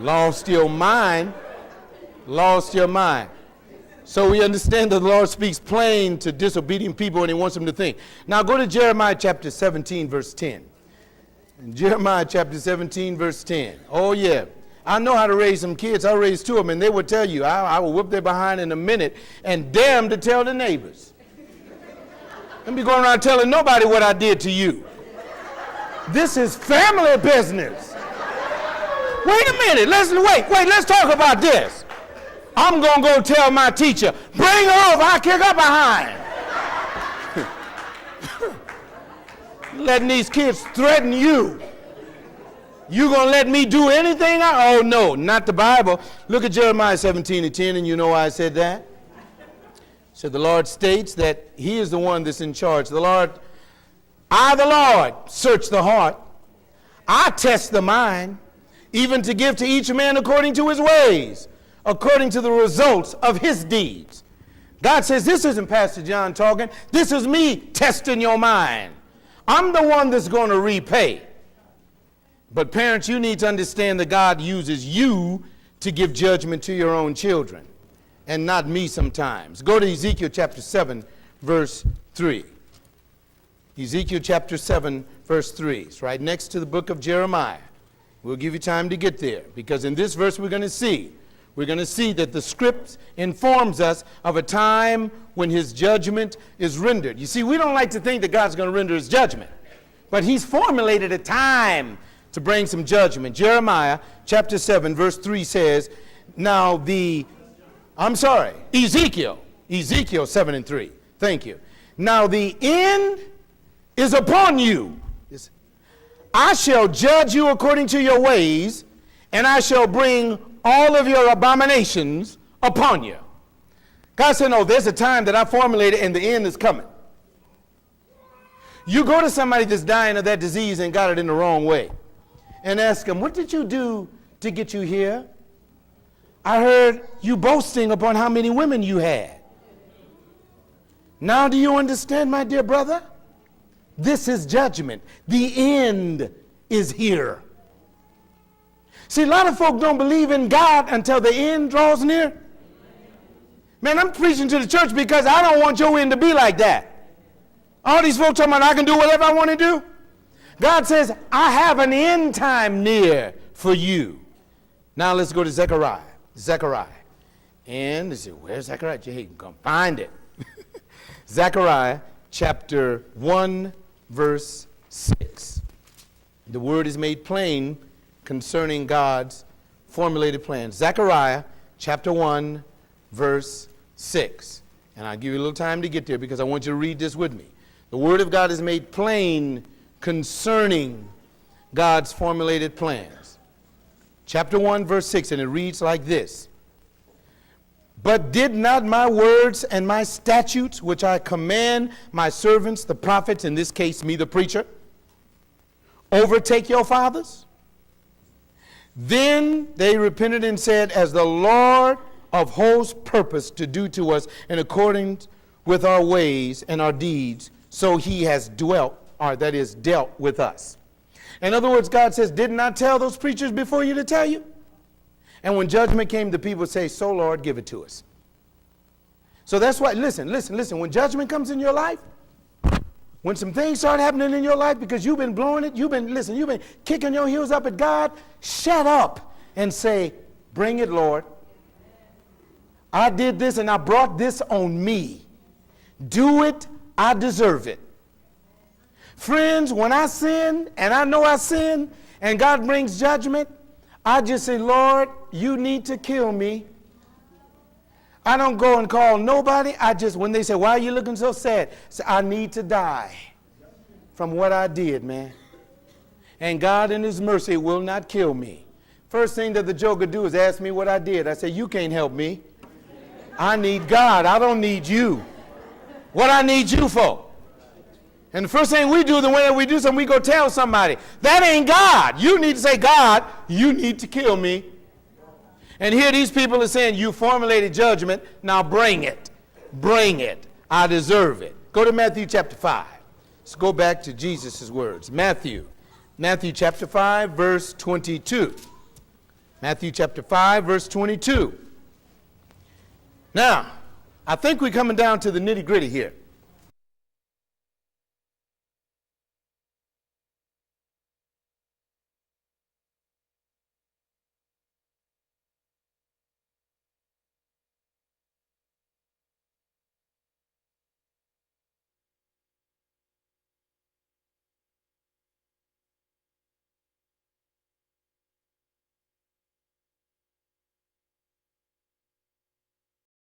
Lost your mind. Lost your mind. So we understand that the Lord speaks plain to disobedient people and he wants them to think. Now go to Jeremiah chapter 17, verse 10. In Jeremiah chapter 17, verse 10. Oh, yeah. I know how to raise some kids. I raised two of them, and they would tell you, I will whip their behind in a minute and dare them to tell the neighbors. Don't be going around telling nobody what I did to you. This is family business. Wait a minute. Let's talk about this. I'm going to go tell my teacher, bring her over, I'll kick her behind. Letting these kids threaten you. You going to let me do anything? Oh, no, not the Bible. Look at Jeremiah 17 and 10, and you know why I said that? So the Lord states that he is the one that's in charge. The Lord, the Lord, search the heart. I test the mind, even to give to each man according to his ways, according to the results of his deeds. God says, this isn't Pastor John talking. This is me testing your mind. I'm the one that's going to repay. But parents, you need to understand that God uses you to give judgment to your own children, and not me sometimes. Go to Ezekiel chapter 7, verse 3. Ezekiel chapter 7, verse 3. It's right next to the book of Jeremiah. We'll give you time to get there, because in this verse we're going to see that the script informs us of a time when his judgment is rendered. You see, we don't like to think that God's going to render his judgment, but he's formulated a time to bring some judgment. Jeremiah chapter 7, verse 3 says, Ezekiel 7 and 3. Thank you. Now the end is upon you. I shall judge you according to your ways, and I shall bring all of your abominations upon you. God said, no, there's a time that I formulated and the end is coming. You go to somebody that's dying of that disease and got it in the wrong way and ask them, what did you do to get you here? I heard you boasting upon how many women you had. Now do you understand, my dear brother? This is judgment. The end is here. See, a lot of folk don't believe in God until the end draws near. Man, I'm preaching to the church because I don't want your end to be like that. All these folks talking about I can do whatever I want to do. God says, I have an end time near for you. Now let's go to Zechariah. And let's see, where's Zechariah? You can come find it. Zechariah chapter 1, verse 6. The word is made plain concerning God's formulated plan. Zechariah chapter 1, verse 6. And I'll give you a little time to get there because I want you to read this with me. The word of God is made plain concerning God's formulated plans. Chapter 1, verse 6, and it reads like this. But did not my words and my statutes, which I command my servants, the prophets, in this case me, the preacher, overtake your fathers? Then they repented and said, as the Lord of hosts purposed to do to us in accordance with our ways and our deeds, so he has dealt with us. In other words, God says, didn't I tell those preachers before you to tell you? And when judgment came, the people say, so Lord, give it to us. So that's why, listen, when judgment comes in your life, when some things start happening in your life because you've been blowing it, you've been kicking your heels up at God, shut up and say, bring it, Lord. I did this and I brought this on me. Do it, I deserve it. Friends, when I sin, and I know I sin, and God brings judgment, I just say, Lord, you need to kill me. I don't go and call nobody. When they say, why are you looking so sad? I say, I need to die from what I did, man. And God in his mercy will not kill me. First thing that the joker do is ask me what I did. I say, you can't help me. I need God. I don't need you. What I need you for? And the first thing we do, the way that we do something, we go tell somebody, that ain't God. You need to say, God, you need to kill me. And here these people are saying, you formulated judgment, now bring it. Bring it. I deserve it. Go to Matthew chapter 5. Let's go back to Jesus' words. Matthew chapter 5, verse 22. Matthew chapter 5, verse 22. Now, I think we're coming down to the nitty-gritty here.